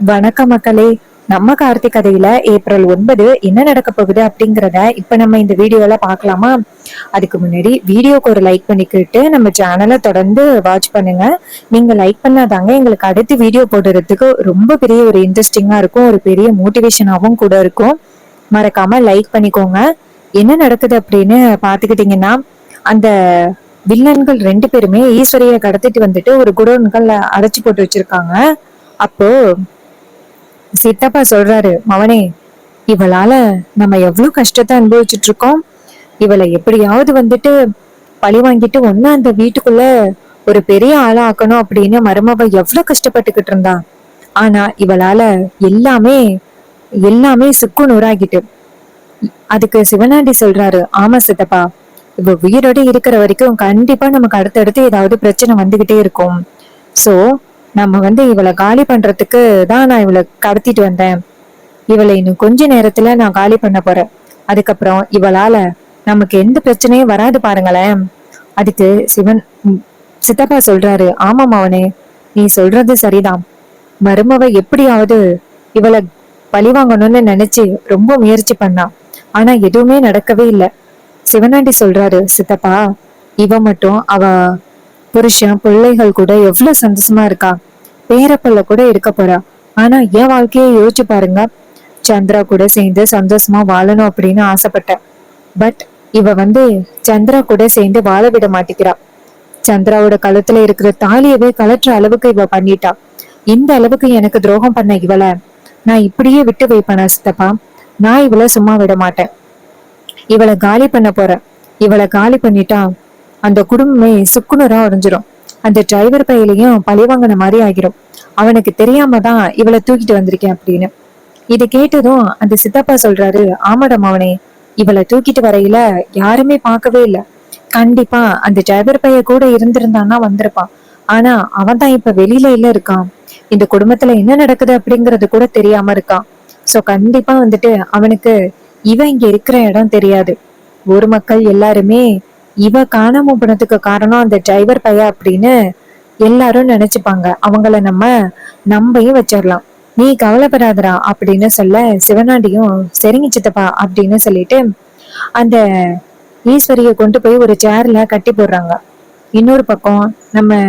வணக்கம் மக்களே. நம்ம கார்த்திக் கதையில ஏப்ரல் 9 என்ன நடக்க போகுது அப்படிங்கிறத இப்ப நம்ம இந்த வீடியோல பார்க்கலாமா? அதுக்கு முன்னாடி வீடியோக்கு ஒரு லைக் பண்ணிக்கிட்டு நம்ம சேனலை தொடர்ந்து வாட்ச் பண்ணுங்க. நீங்க லைக் பண்ணாதாங்க எங்களுக்கு அடுத்து வீடியோ போடுறதுக்கு ரொம்ப பெரிய ஒரு இன்ட்ரெஸ்டிங்கா இருக்கும், ஒரு பெரிய மோட்டிவேஷனாகவும் கூட இருக்கும். மறக்காம லைக் பண்ணிக்கோங்க. என்ன நடக்குது அப்படின்னு பாத்துக்கிட்டீங்கன்னா, அந்த வில்லன்கள் 2 பேருமே ஈஸ்வரிய கடத்திட்டு வந்துட்டு ஒரு குடோன்கள் அடைச்சு போட்டு வச்சிருக்காங்க. அப்போ சித்தப்பா சொல்றாரு, மவனே, இவளால நம்ம எவ்வளவு கஷ்டத்தை அனுபவிச்சுட்டு இருக்கோம். இவளை எப்படியாவது வந்துட்டு பழி வாங்கிட்டு ஒன்னு அந்த வீட்டுக்குள்ள ஒரு பெரிய ஆளா ஆக்கணும் அப்படின்னு மருமவ எவ்வளவு கஷ்டப்பட்டுக்கிட்டு இருந்தா. ஆனா இவளால எல்லாமே எல்லாமே சுக்கு நூறாகிட்டு. அதுக்கு சிவனாண்டி சொல்றாரு, ஆமா சித்தப்பா, இவ உயிரோட இருக்கிற வரைக்கும் கண்டிப்பா நமக்கு அடுத்தடுத்து ஏதாவது பிரச்சனை வந்துகிட்டே இருக்கும். சோ நம்ம இவளை காலி பண்றதுக்கு தான் நான் இவளை கடத்திட்டு வந்தேன். இவளை இன்னும் கொஞ்ச நேரத்துல நான் காலி பண்ண போறேன். அதுக்கப்புறம் இவளால நமக்கு எந்த பிரச்சனையும் வராது பாருங்களேன். அதுக்கு சித்தப்பா சொல்றாரு, ஆமாம் அவனே, நீ சொல்றது சரிதான். மருமவ எப்படியாவது இவளை பழி வாங்கணும்னு நினைச்சு ரொம்ப முயற்சி பண்ணா. ஆனா எதுவுமே நடக்கவே இல்லை. சிவனாண்டி சொல்றாரு, சித்தப்பா, இவ மட்டும் அவ புருஷன் பிள்ளைகள் கூட எவ்வளவு சந்தோஷமா இருக்கா. பேரப்பிள்ள கூட இருக்க போறா. ஆனா என் வாழ்க்கையை யோசிச்சு பாருங்க. சந்திரா கூட சேர்ந்து சந்தோஷமா வாழணும் அப்படின்னு ஆசைப்பட்டேன். பட் இவ சந்திரா கூட சேர்ந்து வாழ விட மாட்டேங்கிறா. சந்திராவோட கழுத்துல இருக்கிற தாலியவே கலற்ற அளவுக்கு இவ பண்ணிட்டா. இந்த அளவுக்கு எனக்கு துரோகம் பண்ண இவளை நான் இப்படியே விட்டு வைப்பேனா சித்தப்பா? நான் இவளை சும்மா விட மாட்டேன். இவளை காலி பண்ண போறேன். இவளை காலி பண்ணிட்டா அந்த குடும்பமே சுக்குநூறா உடைஞ்சிரும். அந்த டிரைவர் பையிலையும் பழி வாங்கின மாதிரி ஆகிரும். அவனுக்கு தெரியாம தான் இவளை தூக்கிட்டு வந்திருக்கேன் அப்படின்னு. இதை கேட்டதும் அந்த சித்தப்பா சொல்றாரு, ஆமாடம் அவனே, இவளை தூக்கிட்டு வரையில யாருமே பார்க்கவே இல்லை. கண்டிப்பா அந்த டிரைவர் பைய கூட இருந்திருந்தான்னா வந்திருப்பான். ஆனா அவன் தான் இப்ப வெளியில இல்ல இருக்கான். இந்த குடும்பத்துல என்ன நடக்குது அப்படிங்கறது கூட தெரியாம இருக்கான். சோ கண்டிப்பா அவனுக்கு இவ இங்க இருக்கிற இடம் தெரியாது. ஊர் மக்கள் எல்லாருமே இவ காணாம போனதுக்கு காரணம் அந்த டிரைவர் பைய அப்படின்னு எல்லாரும் நினைச்சுப்பாங்க. அவங்கள நம்ம நம்பையும் வச்சிடலாம். நீ கவலைப்படாதடா அப்படின்னு சொல்ல, சிவனாண்டியும் சரிங்க சித்தப்பா அப்படின்னு சொல்லிட்டு அந்த ஈஸ்வரிய கொண்டு போய் ஒரு சேர்ல கட்டி போடுறாங்க. இன்னொரு பக்கம் நம்ம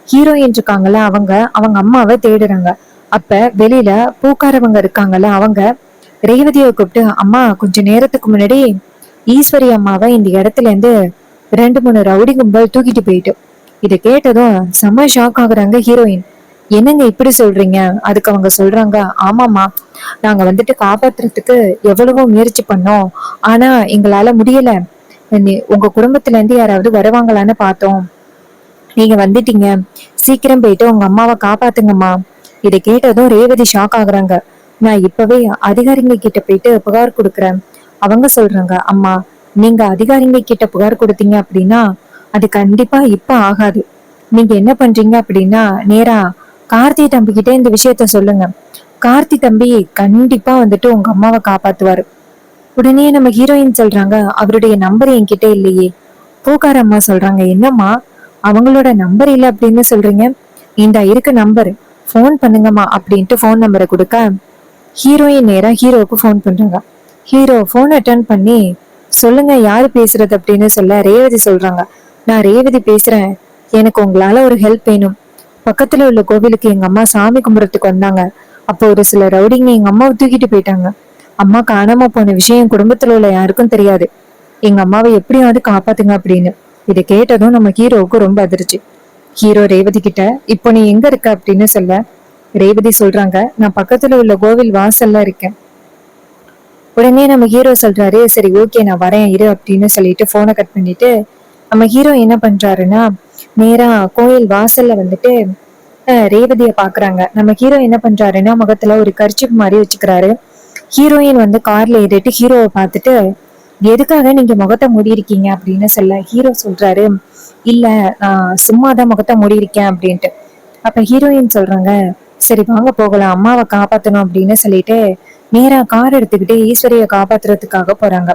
ஹீரோயின் இருக்காங்கல்ல, அவங்க அவங்க அம்மாவை தேடுறாங்க. அப்ப வெளியில பூக்காரவங்க இருக்காங்கல்ல, அவங்க ரேவதியை கூப்பிட்டு, அம்மா, கொஞ்ச நேரத்துக்கு முன்னாடி ஈஸ்வரி அம்மாவை இந்த இடத்துல இருந்து 2 3 ரவுடி கும்பல் தூக்கிட்டு போயிட்டு. இதை கேட்டதும் செம்ம ஷாக் ஆகுறாங்க ஹீரோயின். என்னங்க இப்படி சொல்றீங்க? அதுக்கு அவங்க சொல்றாங்க, ஆமாமா, நாங்க காப்பாத்துறதுக்கு எவ்வளவோ முயற்சி பண்ணோம். ஆனா எங்களால முடியல. உங்க குடும்பத்துல இருந்து யாராவது வருவாங்களான்னு பார்த்தோம். நீங்க வந்துட்டீங்க. சீக்கிரம் போயிட்டு உங்க அம்மாவை காப்பாத்துங்கம்மா. இதை கேட்டதும் ரேவதி ஷாக் ஆகுறாங்க. நான் இப்பவே அதிகாரிங்க கிட்ட போயிட்டு புகார் கொடுக்குறேன். அவங்க சொல்றாங்க, அம்மா, நீங்க அதிகாரிங்க கிட்ட புகார் கொடுத்தீங்க அப்படின்னா அது கண்டிப்பா இப்ப ஆகாது. நீங்க என்ன பண்றீங்க அப்படின்னா நேரா கார்த்தி தம்பி கிட்ட இந்த விஷயத்த சொல்லுங்க. கார்த்தி தம்பி கண்டிப்பா உங்க அம்மாவை காப்பாத்துவாரு. உடனே நம்ம ஹீரோயின் சொல்றாங்க, அவருடைய நம்பர் என்கிட்ட இல்லையே. பூக்கார அம்மா சொல்றாங்க, என்னம்மா, அவங்களோட நம்பர் இல்லை அப்படின்னு சொல்றீங்க? இந்த இருக்க நம்பர், போன் பண்ணுங்கம்மா அப்படின்ட்டு போன் நம்பரை கொடுக்க ஹீரோயின் நேரா ஹீரோவுக்கு போன் பண்றாங்க. ஹீரோ போன் அட்டன் பண்ணி, சொல்லுங்க, யாரு பேசுறது அப்படின்னு சொல்ல ரேவதி சொல்றாங்க, நான் ரேவதி பேசுறேன். எனக்கு உங்களால ஒரு ஹெல்ப் வேணும். பக்கத்துல உள்ள கோவிலுக்கு எங்க அம்மா சாமி கும்பிடறதுக்கு வந்தாங்க. அப்போ ஒரு சில ரவுடிங்க எங்க அம்மாவை தூக்கிட்டு போயிட்டாங்க. அம்மா காணாம போன விஷயம் குடும்பத்துல உள்ள யாருக்கும் தெரியாது. எங்க அம்மாவை எப்படியாவது காப்பாத்துங்க அப்படின்னு. இதை கேட்டதும் நம்ம ஹீரோவுக்கு ரொம்ப அதிர்ச்சி. ஹீரோ ரேவதி கிட்ட, இப்போ நீ எங்க இருக்க அப்படின்னு சொல்ல ரேவதி சொல்றாங்க, நான் பக்கத்துல உள்ள கோவில் வாசல்ல இருக்கேன். உடனே நம்ம ஹீரோ சொல்றாரு, சரி ஓகே, நான் வரேன் இரு அப்படின்னு சொல்லிட்டு போனை கட் பண்ணிட்டு நம்ம ஹீரோ என்ன பண்றாருன்னா நேரா கோயில் வாசல்ல ரேவதிய பாக்குறாங்க. நம்ம ஹீரோ என்ன பண்றாருன்னா முகத்துல ஒரு கர்ச்சிப் மாதிரி வச்சுக்கிறாரு. ஹீரோயின் கார்ல ஏறிட்டு ஹீரோவை பார்த்துட்டு, எதுக்காக நீங்க முகத்தை மூடி இருக்கீங்க அப்படின்னு சொல்ல ஹீரோ சொல்றாரு, இல்ல, நான் சும்மாதான் முகத்தை மூடி இருக்கேன் அப்படின்ட்டு. அப்ப ஹீரோயின் சொல்றாங்க, சரி வாங்க போகலாம், அம்மாவை காப்பாத்தணும் அப்படின்னு சொல்லிட்டு நேரா கார் எடுத்துக்கிட்டு ஈஸ்வரிய காப்பாத்துறதுக்காக போறாங்க.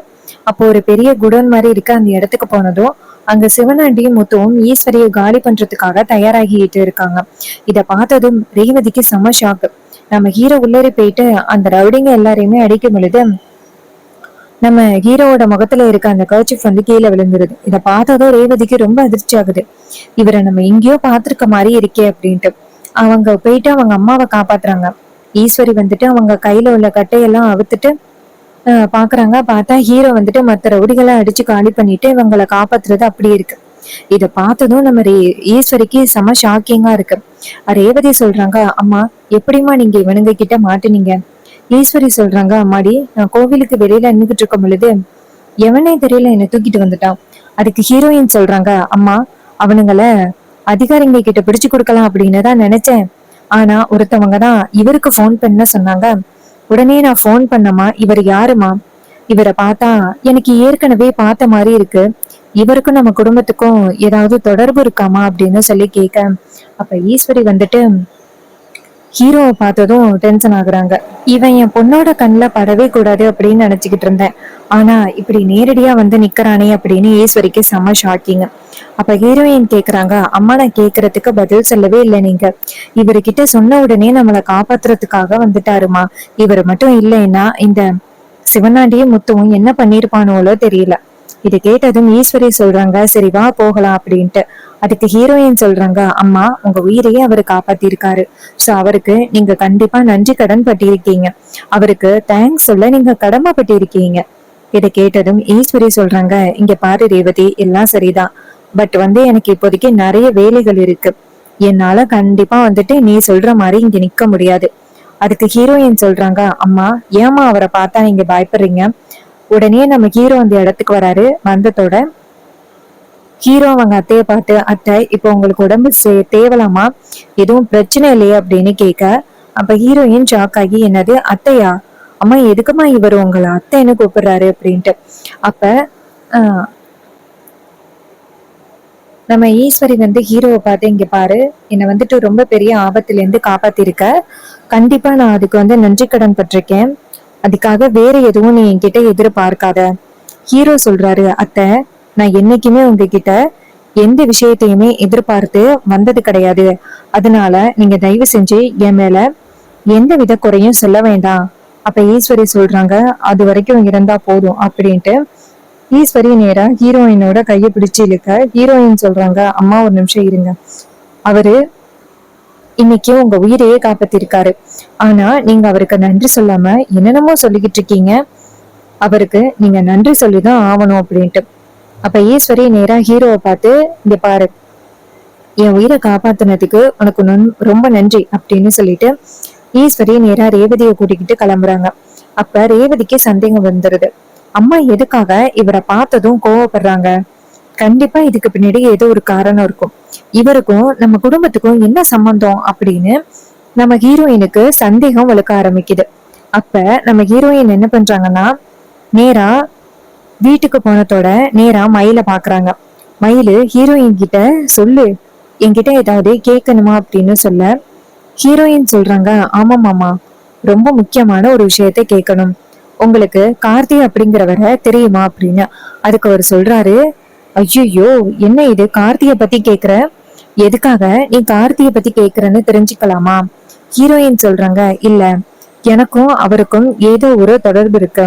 அப்போ ஒரு பெரிய குடோன் மாதிரி இருக்கு. அந்த இடத்துக்கு போனதும் அங்க சிவனாண்டியும் முத்துவும் ஈஸ்வரிய காலி பண்றதுக்காக தயாராகிட்டு இருக்காங்க. இத பார்த்ததும் ரேவதிக்கு செம ஷாக்கு. நம்ம ஹீரோ உள்ளேறி போயிட்டு அந்த ரவுடிங்க எல்லாரையுமே அடிக்கும் பொழுது நம்ம ஹீரோவோட முகத்துல இருக்க அந்த கர்ச்சிப் வந்து கீழே விழுந்துருது. இதை பார்த்ததும் ரேவதிக்கு ரொம்ப அதிர்ச்சி ஆகுது. இவரை நம்ம எங்கேயோ பார்த்திருக்க மாதிரி இருக்கே அப்படின்ட்டு அவங்க போயிட்டு அவங்க அம்மாவை காப்பாத்துறாங்க. ஈஸ்வரி வந்துட்டு அவங்க கையில உள்ள கட்டையெல்லாம் அவுத்துட்டு பாக்குறாங்க. பார்த்தா ஹீரோ வந்துட்டு மத்த ரவுடிகளை அடிச்சு காலி பண்ணிட்டு இவங்களை காப்பாத்துறது அப்படி இருக்கு. இத பார்த்ததும் நம்ம ஈஸ்வரிக்கு செம ஷாக்கிங்கா இருக்கு. ரேவதி சொல்றாங்க, அம்மா எப்படிமா நீங்க இவனுங்க கிட்ட மாட்டினீங்க? ஈஸ்வரி சொல்றாங்க, அம்மாடி நான் கோவிலுக்கு வெளியில நின்றுகிட்டு இருக்கும் பொழுது எவனே தெரியல என்னை தூக்கிட்டு வந்துட்டான். அதுக்கு ஹீரோயின் சொல்றாங்க, அம்மா அவனுங்கள அதிகாரிங்க கிட்ட பிடிச்சு கொடுக்கலாம் அப்படின்னு தான் நினைச்சேன். ஆனா ஒருத்தவங்க தான் இவருக்கு போன் பண்ண சொன்னாங்க. உடனே நான் போன் பண்ணமா, இவர் யாருமா? இவரை பார்த்தா எனக்கு ஏற்கனவே பார்த்த மாதிரி இருக்கு. இவருக்கும் நம்ம குடும்பத்துக்கும் ஏதாவது தொடர்பு இருக்காமா அப்படின்னு சொல்லி கேட்க, அப்ப ஈஸ்வரி வந்துட்டு ஹீரோவை பார்த்ததும் டென்ஷன் ஆகுறாங்க. இவன் என் பொண்ணோட கண்ணுல படவே கூடாது அப்படின்னு நினைச்சுக்கிட்டு இருந்தேன். ஆனா இப்படி நேரடியா வந்து நிக்கிறானே அப்படின்னு ஈஸ்வரிக்கு செம ஷாக்கிங். அப்ப ஹீரோயின் கேக்குறாங்க, அம்மா நான் கேக்குறதுக்கு பதில் சொல்லவே இல்லை நீங்க. இவர்கிட்ட சொன்ன உடனே நம்மளை காப்பாத்துறதுக்காக வந்துட்டாருமா. இவர் மட்டும் இல்லைன்னா இந்த சிவனாண்டியும் முத்துவும் என்ன பண்ணிருப்பானோலோ தெரியல. இது கேட்டதும் ஈஸ்வரி சொல்றாங்க, சரி வா போகலாம் அப்படின்ட்டு. அதுக்கு ஹீரோயின் சொல்றாங்க, அம்மா உங்க உயிரையே அவரு காப்பாத்திருக்காரு. சோ அவருக்கு நீங்க கண்டிப்பா நன்றி கடன் பட்டிருக்கீங்க. அவருக்கு தேங்க்ஸ் சொல்ல நீங்க கடமைப்பட்டிருக்கீங்க. இதை கேட்டதும் ஈஸ்வரி சொல்றாங்க, இங்க பாரு ரேவதி, எல்லாம் சரிதான். பட் வந்து எனக்கு இப்போதைக்கு நிறைய வேலைகள் இருக்கு. என்னால கண்டிப்பா வந்துட்டு நீ சொல்ற மாதிரி இங்க நிக்க முடியாது. அதுக்கு ஹீரோயின் சொல்றாங்க, அம்மா ஏமா அவரை பார்த்தா நீங்க பயப்படுறீங்க? உடனே நம்ம ஹீரோ அந்த இடத்துக்கு வராரு. வந்ததோட ஹீரோ அவங்க அத்தைய பார்த்து, அத்தை இப்போ உங்களுக்கு உடம்பு தேவலாமா, எதுவும் பிரச்சனை இல்லையா அப்படின்னு கேட்க, அப்ப ஹீரோயின் ஷாக் ஆகி, என்னது அத்தையா? அம்மா எதுக்குமா இவர் உங்களை அத்தைன்னு கூப்பிடுறாரு அப்படின்ட்டு. அப்ப நம்ம ஈஸ்வரி வந்து ஹீரோவை பார்த்து, இங்க பாரு என்னை வந்துட்டு ரொம்ப பெரிய ஆபத்துல இருந்து காப்பாத்திருக்க. கண்டிப்பா நான் அதுக்கு வந்து நன்றி கடன் பட்டிருக்கேன். அதுக்காக வேற எதுவும் நீ என்கிட்ட எதிர்பார்க்காத. ஹீரோ சொல்றாரு, அத்தை நான் என்னைக்குமே உங்ககிட்ட எந்த விஷயத்தையுமே எதிர்பார்த்து வந்தது கிடையாது. அதனால நீங்க தயவு செஞ்சு என் மேல எந்த வித குறையும் சொல்ல வேண்டாம். அப்ப ஈஸ்வரி சொல்றாங்க, அது வரைக்கும் இருந்தா போதும் அப்படின்ட்டு ஈஸ்வரி நேரா ஹீரோயினோட கையை பிடிச்சு இழுக்க, ஹீரோயின் சொல்றாங்க, அம்மா ஒரு நிமிஷம் இருங்க. அவரு இன்னைக்கு உங்க உயிரையே காப்பாத்திருக்காரு. ஆனா நீங்க அவருக்கு நன்றி சொல்லாம என்னென்னமோ சொல்லிக்கிட்டு இருக்கீங்க. அவருக்கு நீங்க நன்றி சொல்லிதான் ஆகணும் அப்படின்ட்டு. அப்ப ஈஸ்வரி நேரா ஹீரோவை பார்த்து, இங்க பாரு என் உயிரை காப்பாத்தினதுக்கு உனக்கு ரொம்ப நன்றி அப்படின்னு சொல்லிட்டு ஈஸ்வரி நேரா ரேவதியை கூட்டிக்கிட்டு கிளம்புறாங்க. அப்ப ரேவதிக்கு சந்தேகம் வந்துருது. அம்மா எதுக்காக இவரை பார்த்ததும் கோவப்படுறாங்க? கண்டிப்பா இதுக்கு பின்னாடி ஏதோ ஒரு காரணம் இருக்கும். இவருக்கும் நம்ம குடும்பத்துக்கும் என்ன சம்பந்தம் அப்படின்னு நம்ம ஹீரோயினுக்கு சந்தேகம் வளர்க்க ஆரம்பிக்குது. அப்ப நம்ம ஹீரோயின் என்ன பண்றாங்கன்னா, நேரா வீட்டுக்கு போனதோட நேரா மயில பாக்குறாங்க. மயிலு ஹீரோயின் கிட்ட, சொல்லு என்கிட்ட ஏதாவது கேட்கணுமா அப்படின்னு சொல்ல, ஹீரோயின் சொல்றாங்க, ஆமா மாமா ரொம்ப முக்கியமான ஒரு விஷயத்த கேட்கணும். உங்களுக்கு கார்த்தி அப்படிங்கிறவரை தெரியுமா அப்படின்னு. அதுக்கு அவர் சொல்றாரு, ஐயோ என்ன இது கார்த்திய பத்தி கேக்குற? எதுக்காக நீ கார்த்திய பத்தி கேக்குறன்னு தெரிஞ்சுக்கலாமா? ஹீரோயின் சொல்றாங்க, இல்ல எனக்கும் அவருக்கும் ஏதோ ஒரு தொடர்பு இருக்கு.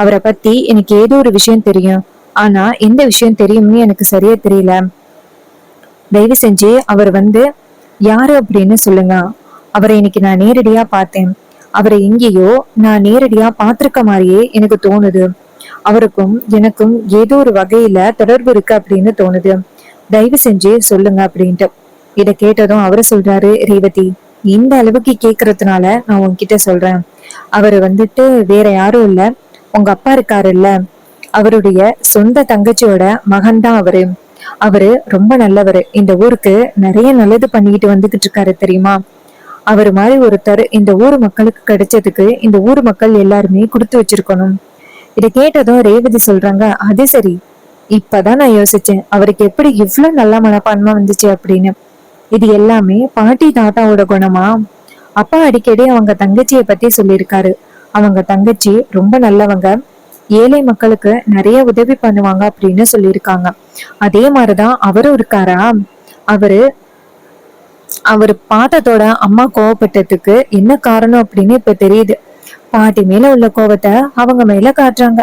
அவரை பத்தி எனக்கு ஏதோ ஒரு விஷயம் தெரியும். ஆனா எந்த விஷயம் தெரியும்னு எனக்கு சரியா தெரியல. தயவு செஞ்சு அவர் வந்து யாரு அப்படின்னு சொல்லுங்க. அவரை இன்னைக்கு நான் நேரடியா பார்த்தேன். அவரை எங்கேயோ நான் நேரடியா பார்த்திருக்க மாதிரியே எனக்கு தோணுது. அவருக்கும் எனக்கும் ஏதோ ஒரு வகையில தொடர்பு இருக்கு அப்படின்னு தோணுது. தயவு செஞ்சு சொல்லுங்க அப்படின்ட்டு. இத கேட்டதும் அவரு சொல்றாரு, ரேவதி இந்த அளவுக்கு கேக்குறதுனால நான் உன்கிட்ட சொல்றேன். அவரு வந்துட்டு வேற யாரும் இல்ல, உங்க அப்பா இருக்காரு இல்ல, அவருடைய சொந்த தங்கச்சியோட மகன் தான் அவரு. அவரு ரொம்ப நல்லவரு. இந்த ஊருக்கு நிறைய நல்லது பண்ணிக்கிட்டு வந்துகிட்டு இருக்காரு தெரியுமா? அவரு மாதிரி ஒருத்தர் இந்த ஊர் மக்களுக்கு கிடைச்சதுக்கு இந்த ஊர் மக்கள் எல்லாருமே கொடுத்து வச்சிருக்கணும். இதை கேட்டதும் ரேவதி சொல்றாங்க, அது சரி, இப்பதான் நான் யோசிச்சேன் அவருக்கு எப்படி இவ்வளவு நல்ல மனப்பான்மை வந்துச்சு அப்படின்னு. இது எல்லாமே பாட்டி தாத்தாவோட குணமா? அப்பா அடிக்கடி அவங்க தங்கச்சிய பத்தி சொல்லியிருக்காரு. அவங்க தங்கச்சி ரொம்ப நல்லவங்க, ஏழை மக்களுக்கு நிறைய உதவி பண்ணுவாங்க அப்படின்னு சொல்லியிருக்காங்க. அதே மாதிரிதான் அவரும் இருக்காரா? அவரு அவர் பார்த்ததோட அம்மா கோவப்பட்டதுக்கு என்ன காரணம் அப்படின்னு இப்ப தெரியுது. பாட்டி மேல உள்ள கோவத்தை அவங்க மேல காட்டுறாங்க.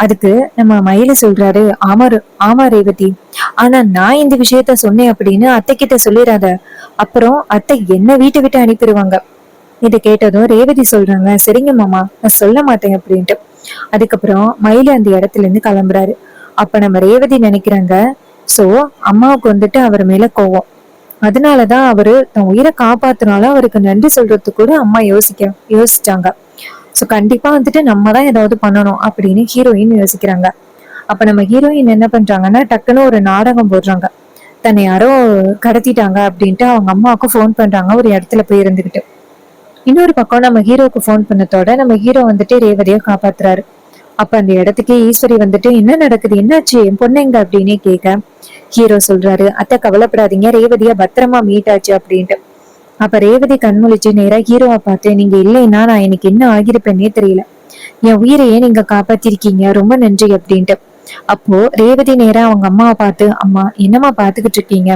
அதுக்கு நம்ம மயில சொல்றாரு, ஆமா ரேவதி, ஆனா நான் இந்த விஷயத்த சொன்னேன் அப்படின்னு அத்தை கிட்ட சொல்லிடாத, அப்புறம் அத்தை என்ன வீட்டை விட்டு அனுப்பிடுவாங்க. இதை கேட்டதும் ரேவதி சொல்றாங்க, சரிங்க மாமா, நான் சொல்ல மாட்டேன் அப்படின்ட்டு. அதுக்கப்புறம் மயில அந்த இடத்துல இருந்து கிளம்புறாரு. அப்ப நம்ம ரேவதி நினைக்கிறாங்க, சோ அம்மாவுக்கு வந்துட்டு அவர் மேல கோவம், அதனாலதான் அவரு தன் உயிரை காப்பாத்தினாலும் அவருக்கு நன்றி சொல்றதுக்கு கூட அம்மா யோசிச்சாங்க. சோ கண்டிப்பா வந்துட்டு நம்ம தான் ஏதாவது பண்ணணும் அப்படின்னு ஹீரோயின் யோசிக்கிறாங்க. அப்ப நம்ம ஹீரோயின் என்ன பண்றாங்கன்னா, டக்குன்னு ஒரு நாடகம் போடுறாங்க. தன்னை யாரோ கடத்திட்டாங்க அப்படின்ட்டு அவங்க அம்மாவுக்கு போன் பண்றாங்க, ஒரு இடத்துல போய் இருந்துகிட்டு. இன்னொரு பக்கம் நம்ம ஹீரோக்கு போன் பண்ணதோட நம்ம ஹீரோ வந்துட்டு ரேவதியை காப்பாத்துறாரு. அப்ப அந்த இடத்துக்கு ஈஸ்வரி வந்துட்டு, என்ன நடக்குது, என்னாச்சு, என் பொண்ணுங்க அப்படின்னு கேட்க ஹீரோ சொல்றாரு, அத்தை கவலைப்படாதீங்க, ரேவதியா பத்திரமா மீட் ஆச்சு அப்படின்ட்டு. அப்ப ரேவதி கண்முழிச்சு நேரா ஹீரோவை பார்த்து, நீங்க இல்லைன்னா நான் எனக்கு என்ன ஆகிருப்பேன்னே தெரியல, என் உயிரையே நீங்க காப்பாத்திருக்கீங்க, ரொம்ப நன்றி அப்படின்ட்டு. அப்போ ரேவதி நேரா அவங்க அம்மாவை பார்த்து, அம்மா என்னம்மா பாத்துக்கிட்டு இருக்கீங்க,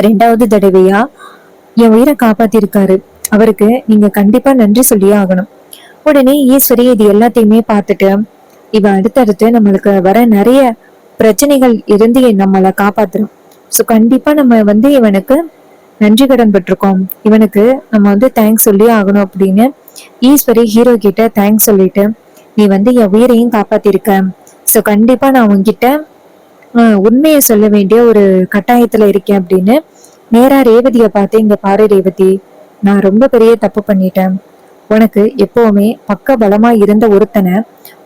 2வது தடவையா என் உயிரை காப்பாத்திருக்காரு, அவருக்கு நீங்க கண்டிப்பா நன்றி சொல்லியே ஆகணும். உடனே ஈஸ்வரி இது எல்லாத்தையுமே பார்த்துட்டு, இவ அடுத்தடுத்து நம்மளுக்கு வர நிறைய பிரச்சனைகள் இருந்து நம்மளை காப்பாத்துறோம், சோ கண்டிப்பா நம்ம இவனுக்கு நன்றி கடன் பட்டிருக்கோம், இவனுக்கு நம்ம தேங்க்ஸ் சொல்லி ஆகணும் அப்படின்னு ஈஸ்வரி ஹீரோ கிட்ட தேங்க்ஸ் சொல்லிட்டு, நீ என் உயிரையும் காப்பாத்திருக்க, சோ கண்டிப்பா நான் உன்கிட்ட உண்மையை சொல்ல வேண்டிய ஒரு கட்டாயத்துல இருக்கேன் அப்படின்னு நேரா ரேவதியை பார்த்து, இங்க பாரு ரேவதி, நான் ரொம்ப பெரிய தப்பு பண்ணிட்டேன், உனக்கு எப்பவுமே பக்க பலமா இருந்த ஒருத்தனை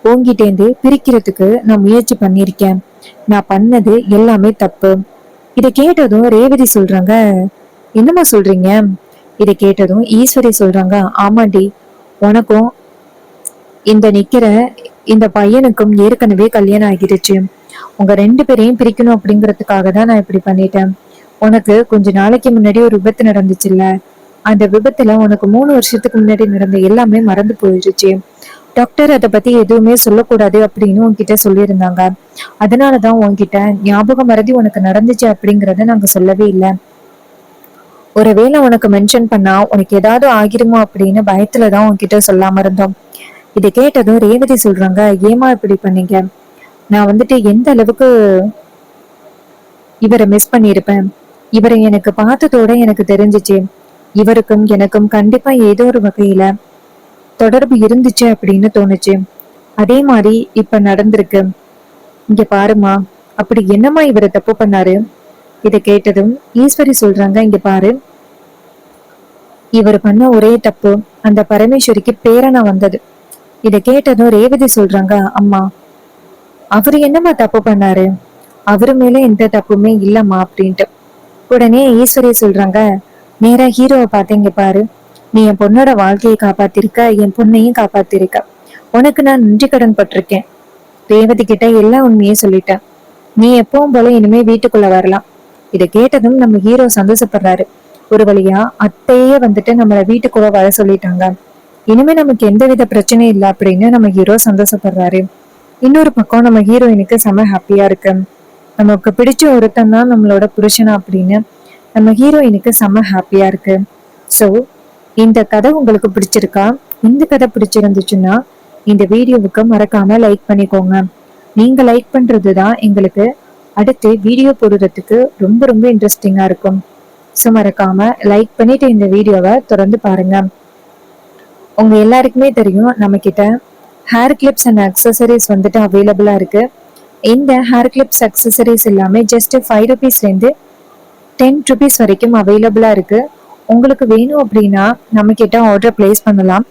உன்கிட்டேந்து பிரிக்கிறதுக்கு நான் முயற்சி பண்ணிருக்கேன், நான் பண்ணது எல்லாமே தப்பு. இதை கேட்டதும் ரேவதி சொல்றாங்க, என்னம்மா சொல்றீங்க? இதை கேட்டதும் ஈஸ்வரி சொல்றாங்க, ஆமாண்டி, உனக்கும் இந்த நிக்கிற இந்த பையனுக்கும் ஏற்கனவே கல்யாணம் ஆகிடுச்சு, உங்க 2 பேரையும் பிரிக்கணும் அப்படிங்கறதுக்காக தான் நான் இப்படி பண்ணிட்டேன். உனக்கு கொஞ்ச நாளைக்கு முன்னாடி ஒரு விபத்து நடந்துச்சுல்ல, அந்த விபத்துல உனக்கு 3 வருஷத்துக்கு முன்னாடி நடந்த எல்லாமே மறந்து போயிடுச்சு, டாக்டர் அதை பத்தி எதுவுமே சொல்லக்கூடாது அப்படின்னு உன்கிட்ட சொல்லியிருந்தாங்க, அதனாலதான் உன்கிட்ட ஞாபகம் மறதி உனக்கு நடந்துச்சு அப்படிங்கறத நாங்க சொல்லவே இல்லை, ஒருவேளை உனக்கு மென்ஷன் பண்ணா உனக்கு ஏதாவது ஆகிருமோ அப்படின்னு பயத்துலதான் உன்கிட்ட சொல்லாம இருந்தோம். இதை கேட்டதும் ரேவதி சொல்றாங்க, ஏமா இப்படி பண்ணீங்க, நான் எந்த அளவுக்கு இவரை மிஸ் பண்ணிருப்பேன், இவரை எனக்கு பார்த்ததோட எனக்கு தெரிஞ்சிச்சு, இவருக்கும் எனக்கும் கண்டிப்பா ஏதோ ஒரு வகையில தொடர்பு இருந்துச்சு அப்படின்னு தோணுச்சு, அதே மாதிரி இப்ப நடந்திருக்கு, இங்க பாருமா, அப்படி என்னமா இவரை தப்பு பண்ணாரு? இதை கேட்டதும் ஈஸ்வரி சொல்றாங்க, இங்க பாரு, இவர் பண்ண ஒரே தப்பு அந்த பரமேஸ்வரிக்கு பேரனா வந்தது. இதை கேட்டதும் ரேவதி சொல்றாங்க, அம்மா அவரு என்னம்மா தப்பு பண்ணாரு, அவரு மேல எந்த தப்புமே இல்லம்மா அப்படின்ட்டு. உடனே ஈஸ்வரி சொல்றாங்க, நேரா ஹீரோவை பார்த்தீங்க பாரு, நீ என் பொண்ணோட வாழ்க்கையை காப்பாத்திருக்க, என் பொண்ணையும் காப்பாத்திருக்க, உனக்கு நான் நன்றி கடன் பட்டிருக்கேன், ரேவதி கிட்ட எல்லா உண்மையே சொல்லிட்டேன், நீ எப்பவும் போல இனிமே வீட்டுக்குள்ள வரலாம். இதை கேட்டதும் நம்ம ஹீரோ சந்தோஷப்படுறாரு, ஒரு வழியா அத்தையே நம்மள வீட்டுக்குள்ள வர சொல்லிட்டாங்க, இனிமே நமக்கு எந்தவித பிரச்சனையும் இல்லை அப்படின்னு நம்ம ஹீரோ சந்தோஷப்படுறாரு. இன்னொரு பக்கம் நம்ம ஹீரோயினுக்கு செம ஹாப்பியா இருக்கு, நமக்கு பிடிச்ச ஒருத்தன் தான் நம்மளோட புருஷனா அப்படின்னு நம்ம ஹீரோயினுக்கு செம ஹாப்பியா இருக்கு. சோ இந்த கதை உங்களுக்கு பிடிச்சிருக்கா? இந்த கதை பிடிச்சிருந்துச்சுன்னா இந்த வீடியோவுக்கு மறக்காம லைக் பண்ணிக்கோங்க, நீங்க லைக் பண்றதுதான் எங்களுக்கு அடுத்து வீடியோ போடுறதுக்கு ரொம்ப ரொம்ப இன்ட்ரெஸ்டிங்கா இருக்கும். ஸோ மறக்காம லைக் பண்ணிட்டு இந்த வீடியோவை தொடர்ந்து பாருங்க. உங்க எல்லாருக்குமே தெரியும், நம்ம கிட்ட ஹேர் கிளிப்ஸ் அண்ட் அக்சசரிஸ் அவைலபிளா இருக்கு. இந்த ஹேர் கிளிப்ஸ் அக்சசரிஸ் எல்லாமே ஜஸ்ட் 5 rupeesல இருந்து 10 rupees வரைக்கும் அவைலபிளா இருக்கு. உங்களுக்கு வேணும் அப்படின்னா நம்ம கிட்ட ஆர்டர் பிளேஸ் பண்ணலாம்.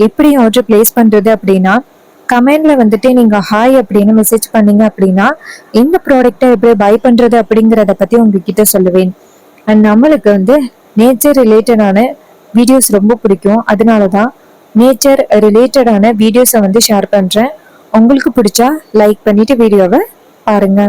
எப்படி ஆர்டர் பிளேஸ் பண்றது அப்படின்னா, கமெண்ட்ல நீங்க ஹாய் அப்படின்னு மெசேஜ் பண்ணீங்க அப்படின்னா இந்த ப்ராடக்டை எப்படி பை பண்றது அப்படிங்கறத பத்தி உங்ககிட்ட சொல்லுவேன். அண்ட் நம்மளுக்கு நேச்சர் ரிலேட்டடான வீடியோஸ் ரொம்ப பிடிக்கும், அதனாலதான் நேச்சர் ரிலேட்டடான வீடியோஸை ஷேர் பண்றேன். உங்களுக்கு பிடிச்சா லைக் பண்ணிட்டு வீடியோவை பாருங்க.